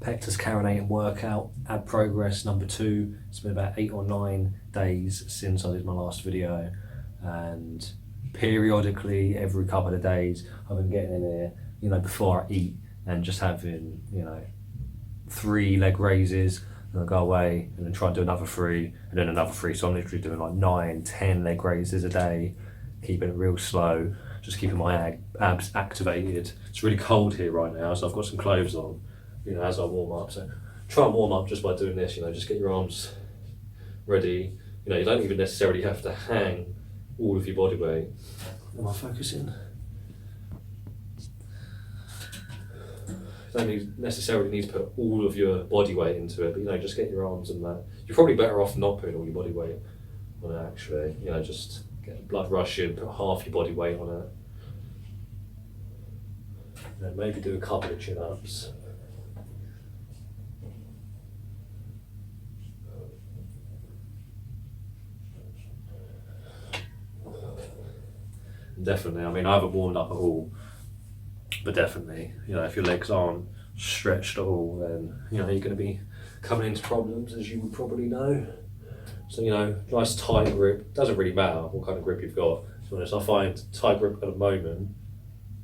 Pectus Carinatum workout, ab progress number 2. It's been about 8 or 9 days since I did my last video, and periodically every couple of days I've been getting in here, you know, before I eat and just having, you know, 3 leg raises, and I'll go away and then try and do another 3 and then another 3. So I'm literally doing like 9, 10 leg raises a day, keeping it real slow, just keeping my abs activated. It's really cold here right now, so I've got some clothes on, you know, as I warm up. So try and warm up just by doing this, you know, just get your arms ready. You know, you don't even necessarily have to hang all of your body weight. Am I focusing? You don't necessarily need to put all of your body weight into it, but you know, just get your arms and that. You're probably better off not putting all your body weight on it actually. You know, just get the blood rushing, put half your body weight on it. And then maybe do a couple of chin-ups. Definitely, I mean, I haven't warmed up at all, but definitely, you know, if your legs aren't stretched at all, then, you know, you're going to be coming into problems, as you would probably know. So, you know, nice tight grip. Doesn't really matter what kind of grip you've got. To be honest, I find tight grip at the moment,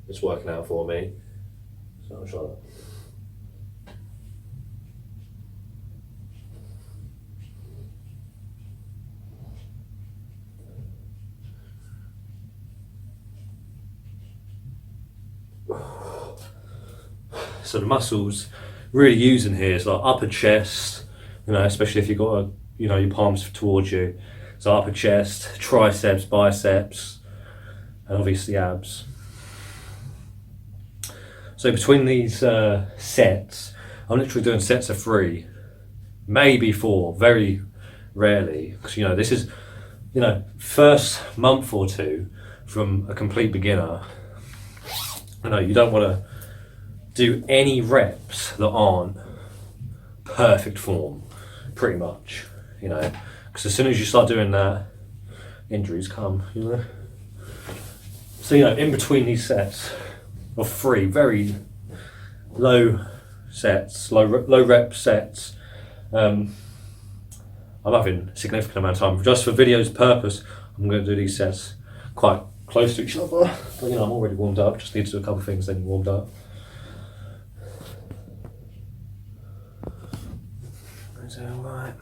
it's working out for me. So I'll try that. So the muscles really using here is like upper chest, you know, especially if you've got you know, your palms towards you. So upper chest, triceps, biceps, and obviously abs. So between these sets, I'm literally doing sets of 3, maybe 4, very rarely, because you know, this is, you know, first month or 2 from a complete beginner. You know, you don't want to do any reps that aren't perfect form, pretty much, you know, because as soon as you start doing that, injuries come, you know. So, you know, in between these sets of 3 very low sets, low rep sets, I'm having a significant amount of time. Just for video's purpose, I'm going to do these sets quite close to each other, but you know, I'm already warmed up, just need to do a couple of things, then warmed up. Is that alright?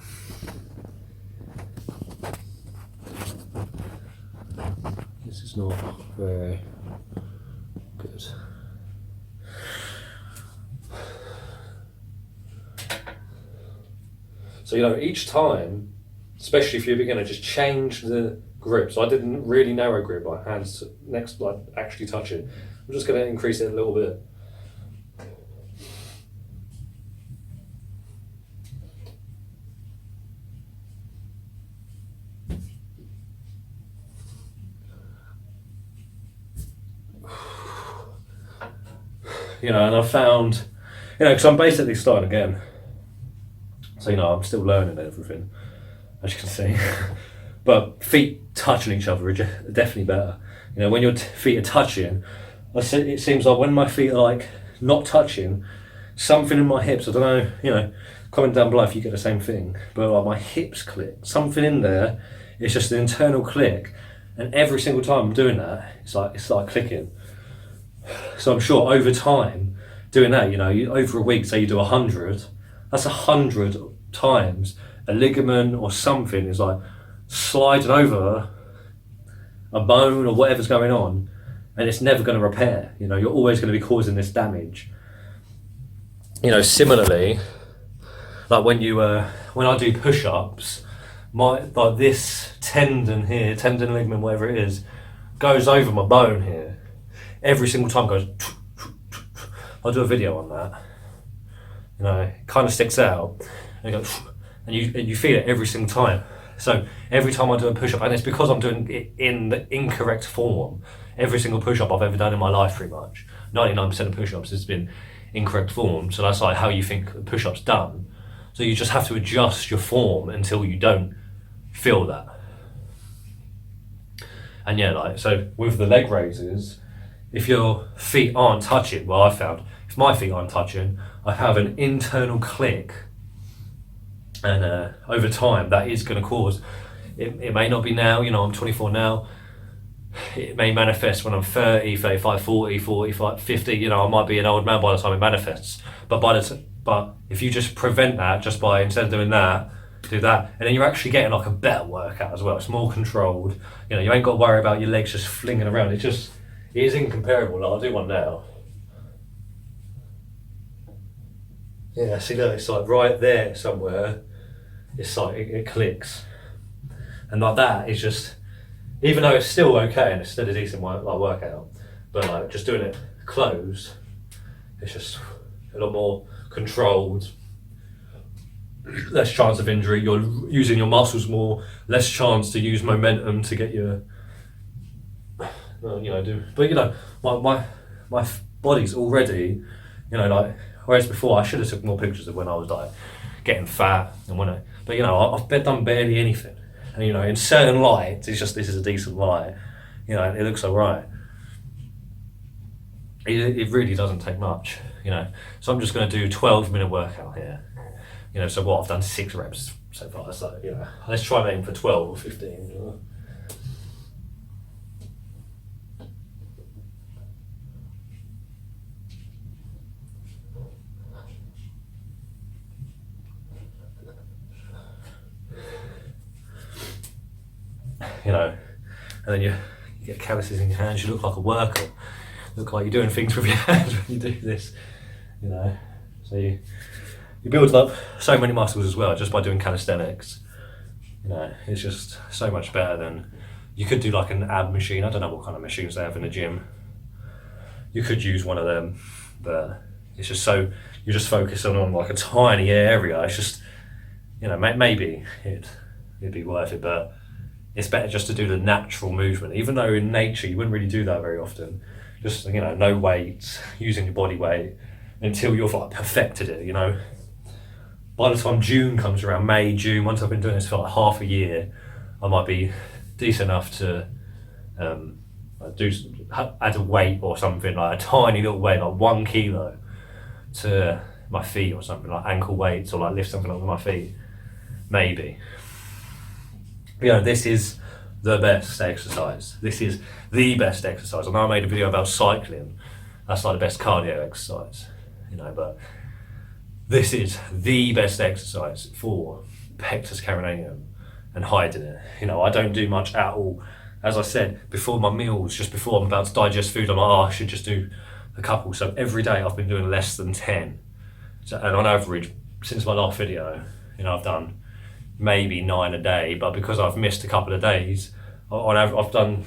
This is not very good. So, you know, each time, especially if you're a beginner, just change the grip. So I didn't really narrow grip, my hands next, like actually touching. I'm just going to increase it a little bit. You know, and I found, you know, because I'm basically starting again. So, you know, I'm still learning everything, as you can see. But feet touching each other are definitely better. You know, when your feet are touching, it seems like when my feet are like not touching, something in my hips, I don't know, you know, comment down below if you get the same thing, but like my hips click, something in there, it's just an internal click. And every single time I'm doing that, it's like clicking. So I'm sure over time, doing that, you know, over a week, say you do 100, that's 100 times a ligament or something is like sliding over a bone or whatever's going on, and it's never going to repair. You know, you're always going to be causing this damage. You know, similarly, like when I do push-ups, like this tendon here, tendon ligament, whatever it is, goes over my bone here. Every single time goes. I'll do a video on that. You know, it kind of sticks out, and it goes, and you feel it every single time. So every time I do a push-up, and it's because I'm doing it in the incorrect form. Every single push-up I've ever done in my life, pretty much 99% of push-ups has been incorrect form. So that's like how you think a push-up's done. So you just have to adjust your form until you don't feel that. And yeah, like so with the leg raises, if your feet aren't touching, well, I found if if my feet aren't touching, I have an internal click, and over time that is going to cause, it may not be now, I'm 24 now, it may manifest when I'm 30, 35, 40, 45, 50, I might be an old man by the time it manifests. But if you just prevent that, just by, instead of doing that, do that, and then you're actually getting like a better workout as well. It's more controlled. You ain't got to worry about your legs just flinging around. It is incomparable. Like, I'll do one now. Yeah, see, look, it's like right there somewhere. It's like it clicks, and like that is just, even though it's still okay and it's still a decent workout, but like just doing it closed, it's just a lot more controlled. Less chance of injury. You're using your muscles more. Less chance to use momentum to get your, my body's already, like, whereas before I should have took more pictures of when I was like getting fat and I've done barely anything. And in certain lights, it's just, this is a decent light. It looks alright. It really doesn't take much. So I'm just going to do 12-minute workout here. So what, I've done 6 reps so far, so, let's try and aim for 12 or 15, and then you get calluses in your hands, you look like a worker, you look like you're doing things with your hands when you do this, so you build up so many muscles as well just by doing calisthenics. It's just so much better than, you could do like an ab machine. I don't know what kind of machines they have in the gym. You could use one of them, but it's just so, you're just focusing on like a tiny area. It's just, maybe it'd be worth it, but it's better just to do the natural movement, even though in nature you wouldn't really do that very often. Just, no weights, using your body weight until you've like perfected it, By the time June comes around, May, June, once I've been doing this for like half a year, I might be decent enough to add a weight or something, like a tiny little weight, like 1 kilo to my feet or something, like ankle weights, or like lift something up with my feet, maybe. This is the best exercise. This is the best exercise. I know I made a video about cycling. That's like the best cardio exercise, but this is the best exercise for Pectus Carinatum and hiding it. I don't do much at all. As I said, before my meals, just before I'm about to digest food, I'm like, I should just do a couple. So every day I've been doing less than 10. So, and on average, since my last video, I've done maybe 9 a day, but because I've missed a couple of days, I've done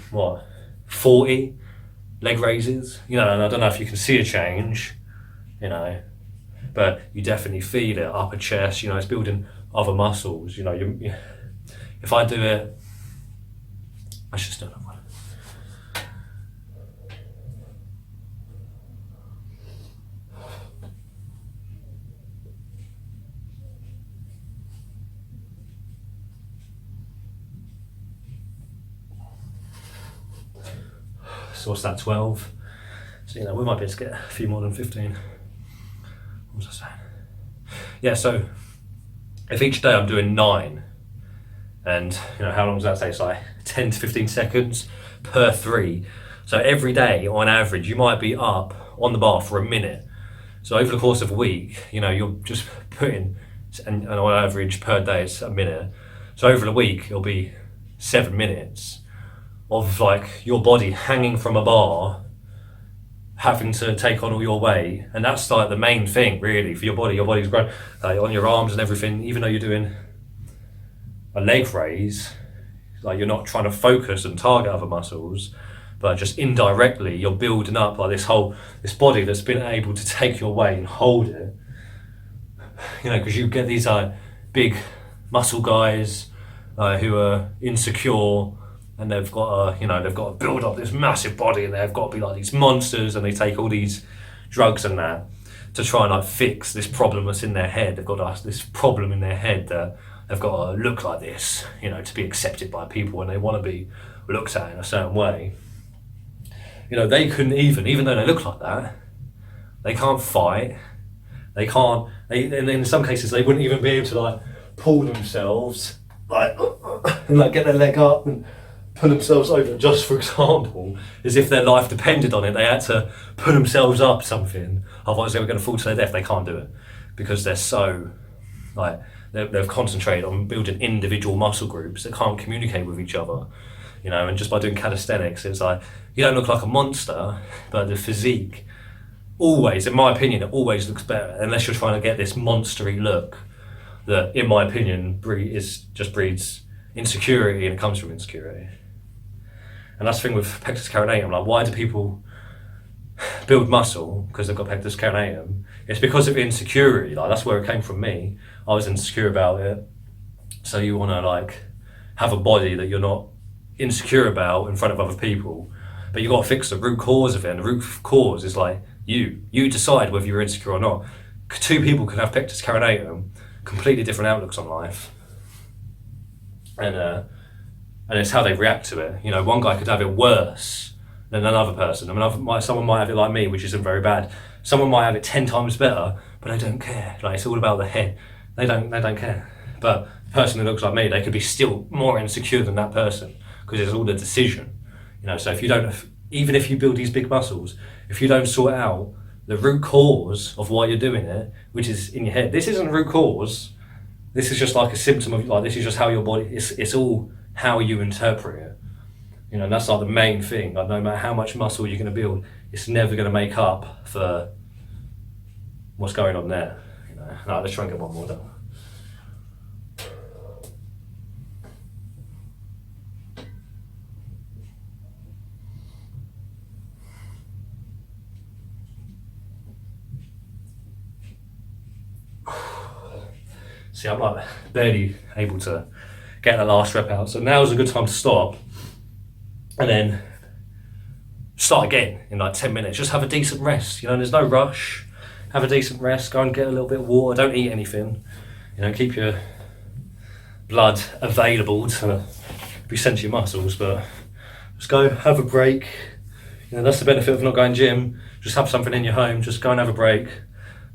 40 leg raises, and I don't know if you can see a change, but you definitely feel it, upper chest, it's building other muscles, if I do it, I should still have one. So what's that, 12? So, we might be able to get a few more than 15. What was I saying? Yeah, so if each day I'm doing 9, and how long does that take? It's like 10 to 15 seconds per 3. So every day, on average, you might be up on the bar for a minute. So over the course of a week, you're just putting, and on average per day it's a minute. So over the week, it'll be 7 minutes of like your body hanging from a bar, having to take on all your weight, and that's like the main thing really for your body. Your body's grown on your arms and everything. Even though you're doing a leg raise, like you're not trying to focus and target other muscles, but just indirectly you're building up like this body that's been able to take your weight and hold it. Because you get these big muscle guys who are insecure. And they've got to build up this massive body, and they've got to be like these monsters, and they take all these drugs and that to try and fix this problem that's in their head. They've got this problem in their head that they've got to look like this, to be accepted by people, and they want to be looked at in a certain way. They couldn't even though they look like that, They can't fight. They can't. And in some cases, they wouldn't even be able to like pull themselves, like and like get their leg up and pull themselves over. Just for example, as if their life depended on it, they had to pull themselves up something. Otherwise, they were going to fall to their death. They can't do it because they're so like they've concentrated on building individual muscle groups that can't communicate with each other. You know, and just by doing calisthenics, it's like you don't look like a monster, but the physique always, in my opinion, it always looks better unless you're trying to get this monstery look that, in my opinion, just breeds insecurity, and it comes from insecurity. And that's the thing with Pectus Carinatum. Like, why do people build muscle because they've got Pectus Carinatum? It's because of insecurity. Like, that's where it came from me. I was insecure about it. So you want to like have a body that you're not insecure about in front of other people, but you got to fix the root cause of it. And the root cause is like you decide whether you're insecure or not. Two people can have Pectus Carinatum, completely different outlooks on life, and it's how they react to it. You know, one guy could have it worse than another person. I mean, someone might have it like me, which isn't very bad. Someone might have it 10 times better, but they don't care. Like, it's all about the head. They don't care. But the person that looks like me, they could be still more insecure than that person because it's all the decision. You know, so if you don't, even if you build these big muscles, if you don't sort out the root cause of why you're doing it, which is in your head, this isn't a root cause. This is just like a symptom of, like, this is just how your body, it's all how you interpret it. You know, and that's like the main thing. Like, no matter how much muscle you're going to build, it's never going to make up for what's going on there. You know, right, let's try and get one more done. See, I'm like barely able to get the last rep out, so now's a good time to stop and then start again in like 10 minutes. Just have a decent rest, you know, there's no rush. Have a decent rest, go and get a little bit of water, don't eat anything, you know, keep your blood available to be sent to your muscles, but just go have a break. You know, that's the benefit of not going gym. Just have something in your home, just go and have a break,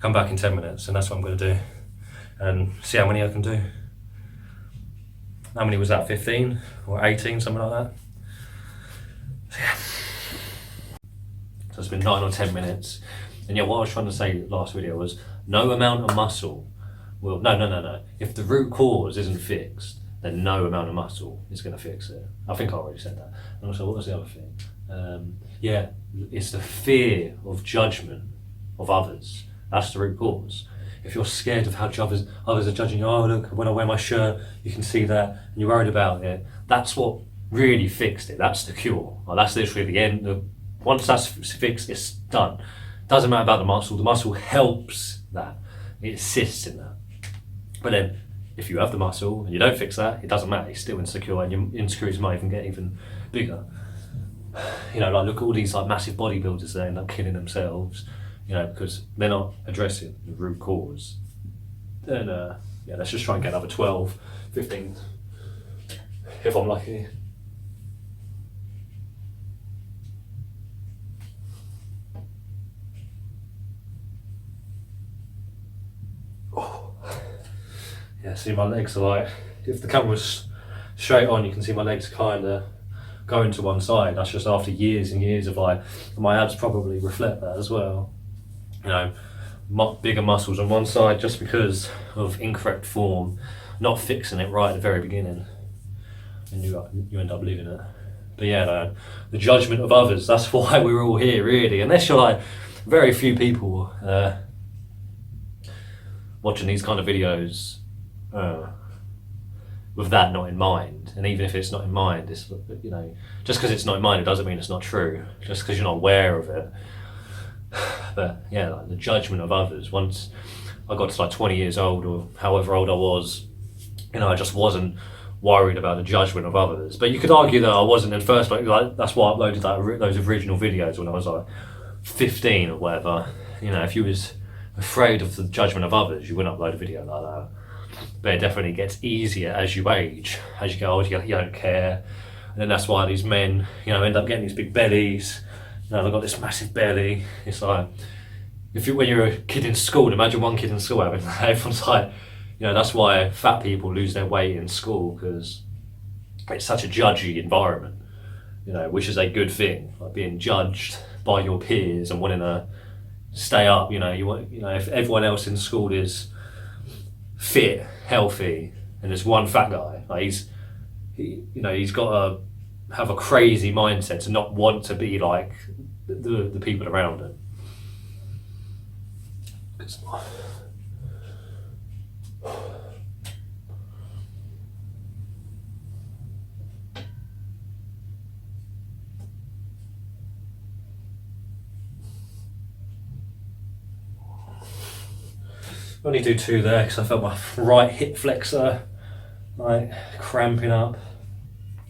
come back in 10 minutes, and that's what I'm going to do. And see how many I can do. How many was that, 15 or 18, something like that? So yeah. So it's been 9 or 10 minutes. And yeah, what I was trying to say last video was no amount of muscle will, no. If the root cause isn't fixed, then no amount of muscle is going to fix it. I think I already said that. And also, what was the other thing? Yeah, it's the fear of judgment of others. That's the root cause. If you're scared of how others are judging you, oh look, when I wear my shirt, you can see that, and you're worried about it, that's what really fixed it. That's the cure. Like, that's literally the end. Once that's fixed, it's done. Doesn't matter about the muscle. The muscle helps that. It assists in that. But then, if you have the muscle and you don't fix that, it doesn't matter. You're still insecure, and your insecurities might even get even bigger. You know, like, look at all these like massive bodybuilders that end up killing themselves. You know, because they're not addressing the root cause. And yeah, let's just try and get another 12, 15, if I'm lucky. Oh. Yeah, see, my legs are like, if the camera's straight on, you can see my legs kind of going to one side. That's just after years and years of like, my abs probably reflect that as well. You know, bigger muscles on one side just because of incorrect form, not fixing it right at the very beginning, and you end up leaving it. But yeah, no, the judgment of others, that's why we're all here, really. Unless you're like very few people watching these kind of videos with that not in mind. And even if it's not in mind, it's, you know, just because it's not in mind, it doesn't mean it's not true. Just because you're not aware of it. But yeah, like the judgment of others. Once I got to like 20 years old or however old I was, you know, I just wasn't worried about the judgment of others. But you could argue that I wasn't in first place. Like, that's why I uploaded those original videos when I was like 15 or whatever. You know, if you was afraid of the judgment of others, you wouldn't upload a video like that. But it definitely gets easier as you age. As you get older, you don't care. And then that's why these men, you know, end up getting these big bellies. You know, they've got this massive belly. It's like, when you're a kid in school, imagine one kid in school having that. Everyone's like, that's why fat people lose their weight in school, because it's such a judgy environment, which is a good thing, like being judged by your peers and wanting to stay up. If everyone else in school is fit, healthy, and there's one fat guy, like he's got to have a crazy mindset to not want to be like the people around him. I only do 2 there because I felt my right hip flexor like cramping up.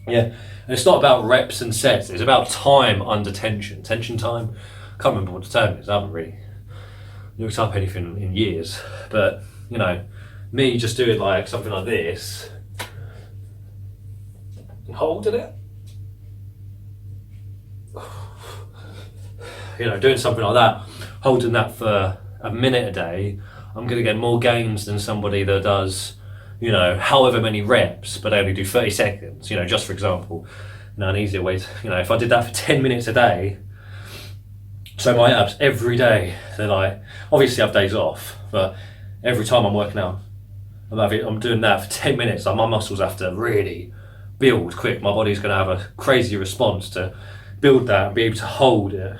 Yeah, and it's not about reps and sets, it's about time under tension. Tension time, I can't remember what the term is, I haven't really looked up anything in years. But, me just doing like something like this, and holding it. Doing something like that, holding that for a minute a day, I'm going to get more gains than somebody that does, however many reps, but they only do 30 seconds, just for example. An easier way to, if I did that for 10 minutes a day, so my abs every day, they're like, obviously I have days off, but every time I'm working out, I'm doing that for 10 minutes, like my muscles have to really build quick. My body's going to have a crazy response to build that and be able to hold it.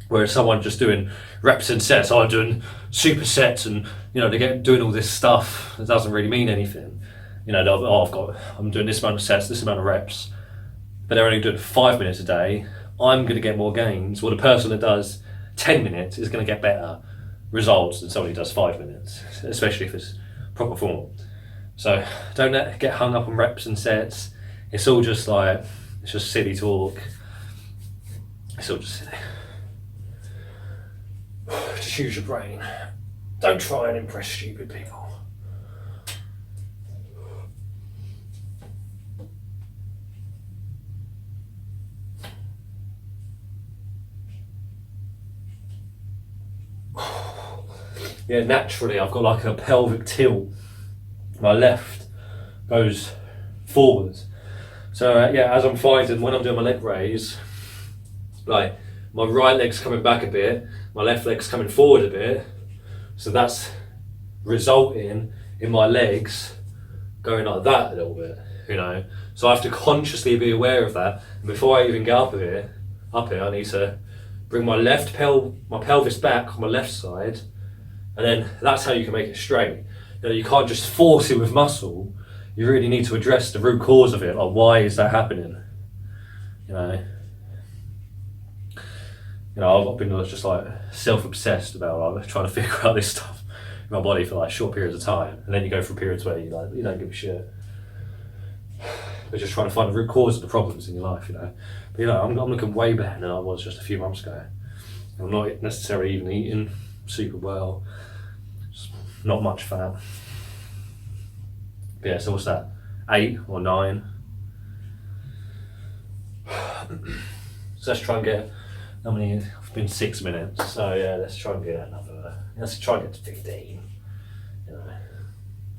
Whereas someone just doing reps and sets, I'm doing supersets, and they get doing all this stuff that doesn't really mean anything. I'm doing this amount of sets, this amount of reps, but they're only doing 5 minutes a day. I'm going to get more gains. Well, the person that does 10 minutes is going to get better results than somebody who does 5 minutes, especially if it's proper form. So don't get hung up on reps and sets. It's all just like, it's just silly talk. It's all just silly. Just use your brain. Don't try and impress stupid people. Yeah, naturally I've got like a pelvic tilt. My left goes forwards. So as I'm fighting, when I'm doing my leg raise, like my right leg's coming back a bit, my left leg's coming forward a bit, so that's resulting in my legs going like that a little bit, So I have to consciously be aware of that. And before I even get up here, I need to bring my my pelvis back on my left side, and then that's how you can make it straight. You can't just force it with muscle. You really need to address the root cause of it. Like, why is that happening? I've been just like self-obsessed about like trying to figure out this stuff in my body for like short periods of time, and then you go through periods where you don't give a shit. But just trying to find the root cause of the problems in your life, But I'm looking way better than I was just a few months ago. I'm not necessarily even eating super well. Just not much fat. But yeah, so what's that? 8 or 9? So let's try and get, how many? It's been 6 minutes. So yeah, let's try and get another. Let's try and get to 15.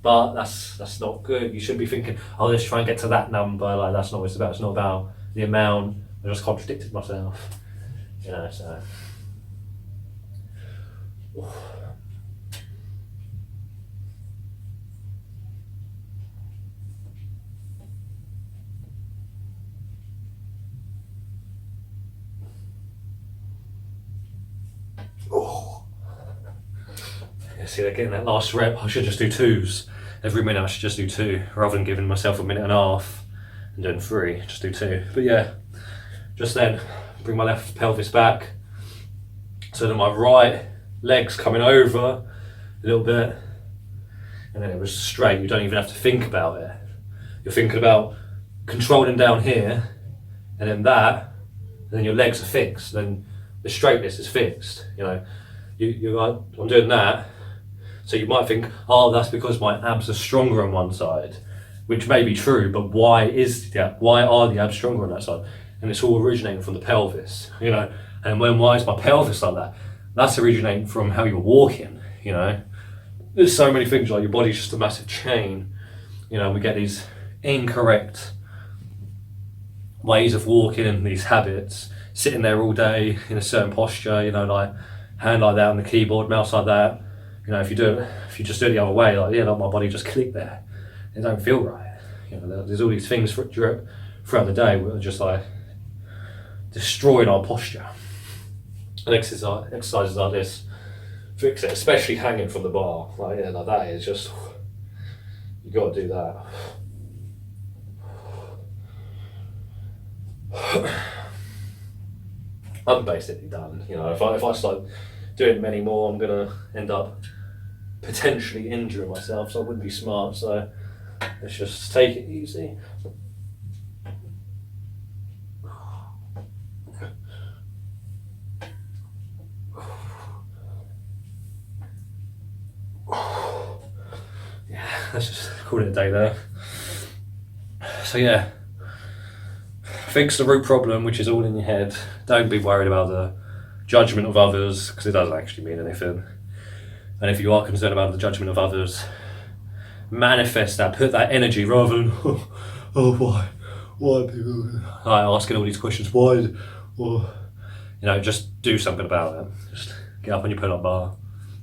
But that's not good. You should be thinking, oh, let's try and get to that number. Like, that's not what it's about. It's not about the amount. I just contradicted myself. So. Yeah, see, they're getting that last rep. I should just do 2s. Every minute I should just do 2, rather than giving myself a minute and a half and doing 3, just do 2. But yeah, just then, bring my left pelvis back, so that my right leg's coming over a little bit, and then it was straight. You don't even have to think about it. You're thinking about controlling down here, and then that, and then your legs are fixed, then the straightness is fixed. You're like, I'm doing that, so you might think, oh, that's because my abs are stronger on one side, which may be true, but why are the abs stronger on that side? And it's all originating from the pelvis, and why is my pelvis like that? That's originating from how you're walking, you know. There's so many things, like your body's just a massive chain. You know, we get these incorrect ways of walking and these habits, sitting there all day in a certain posture, you know, like hand like that on the keyboard, mouse like that. You know, if you just do it the other way, like, yeah, like my body just click there. It don't feel right. You know, there's all these things throughout the day that are just like destroying our posture. And exercises like this fix it, especially hanging from the bar. Like, yeah, like that is just, you got to do that. I'm basically done. You know, if I start doing many more, I'm gonna end up potentially injuring myself. So I wouldn't be smart. So let's just take it easy. Yeah, let's just call it a day there. So yeah, fix the root problem, which is all in your head. Don't be worried about the judgment of others, because it doesn't actually mean anything. And if you are concerned about the judgment of others, manifest that, put that energy rather than, why people asking all these questions, why, you know, just do something about it. Just get up on your pull-up bar,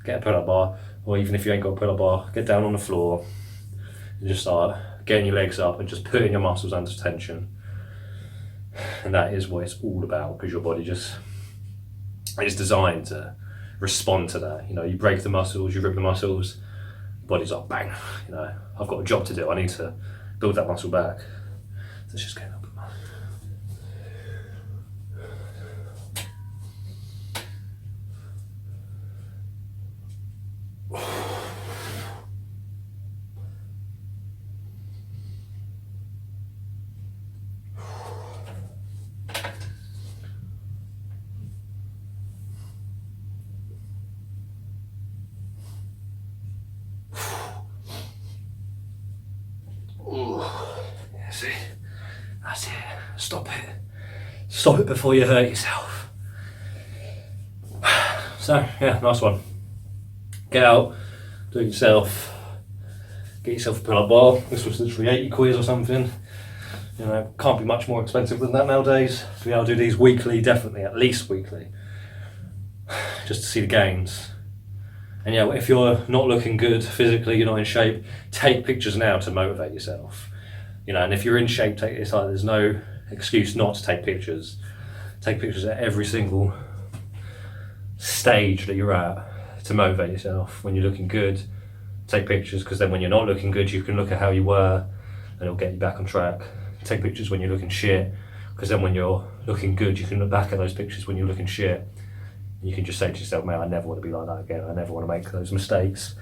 get a pull-up bar, or even if you ain't got a pull-up bar, get down on the floor and just start getting your legs up and just putting your muscles under tension. And that is what it's all about, because your body just is designed to respond to that. You know, you break the muscles, you rip the muscles, the body's like, bang, you know, I've got a job to do, I need to build that muscle back. Let's just get up. Yeah, see, that's it. Stop it. Stop it before you hurt yourself. So yeah, nice one. Get out, do it yourself. Get yourself a pull-up bar. This was literally 80 quid or something. You know, can't be much more expensive than that nowadays. To be able to do these weekly, definitely, at least weekly, just to see the gains. And yeah, if you're not looking good physically, you're not in shape, take pictures now to motivate yourself. You know, and if you're in shape, it's like there's no excuse not to take pictures. Take pictures at every single stage that you're at to motivate yourself. When you're looking good, take pictures, because then when you're not looking good, you can look at how you were and it'll get you back on track. Take pictures when you're looking shit, because then when you're looking good, you can look back at those pictures when you're looking shit. And you can just say to yourself, man, I never want to be like that again. I never want to make those mistakes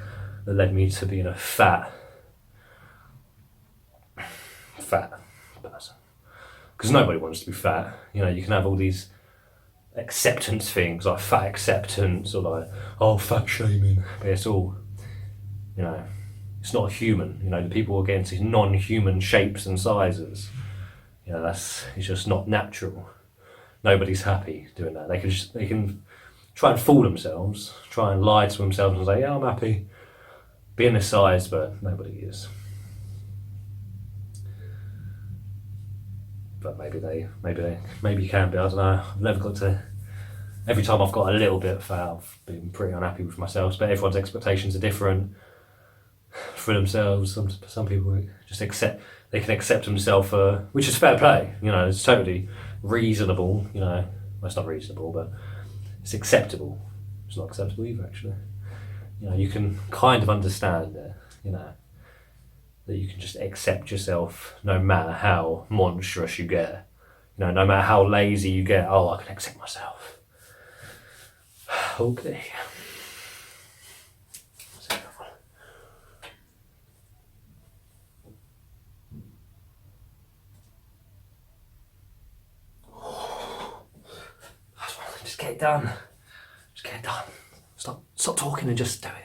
that led me to being a fat person. Because nobody wants to be fat. You know, you can have all these acceptance things, like fat acceptance, or like, oh, fat shaming. But it's all, you know, it's not human. You know, the people who are getting these non-human shapes and sizes, you know, it's just not natural. Nobody's happy doing that. They can try and fool themselves, try and lie to themselves and say, yeah, I'm happy being this size, but nobody is. But maybe you can be, I don't know. I've never got to, every time I've got a little bit fat, I've been pretty unhappy with myself, but everyone's expectations are different for themselves. Some people just they can accept themselves, which is fair play, you know, it's totally reasonable, you know. Well, it's not reasonable, but it's acceptable. It's not acceptable either, actually. You know, you can kind of understand it, you know, that you can just accept yourself no matter how monstrous you get. You know, no matter how lazy you get, oh, I can accept myself. Okay. Just get it done. Just get it done. Stop talking and just do it.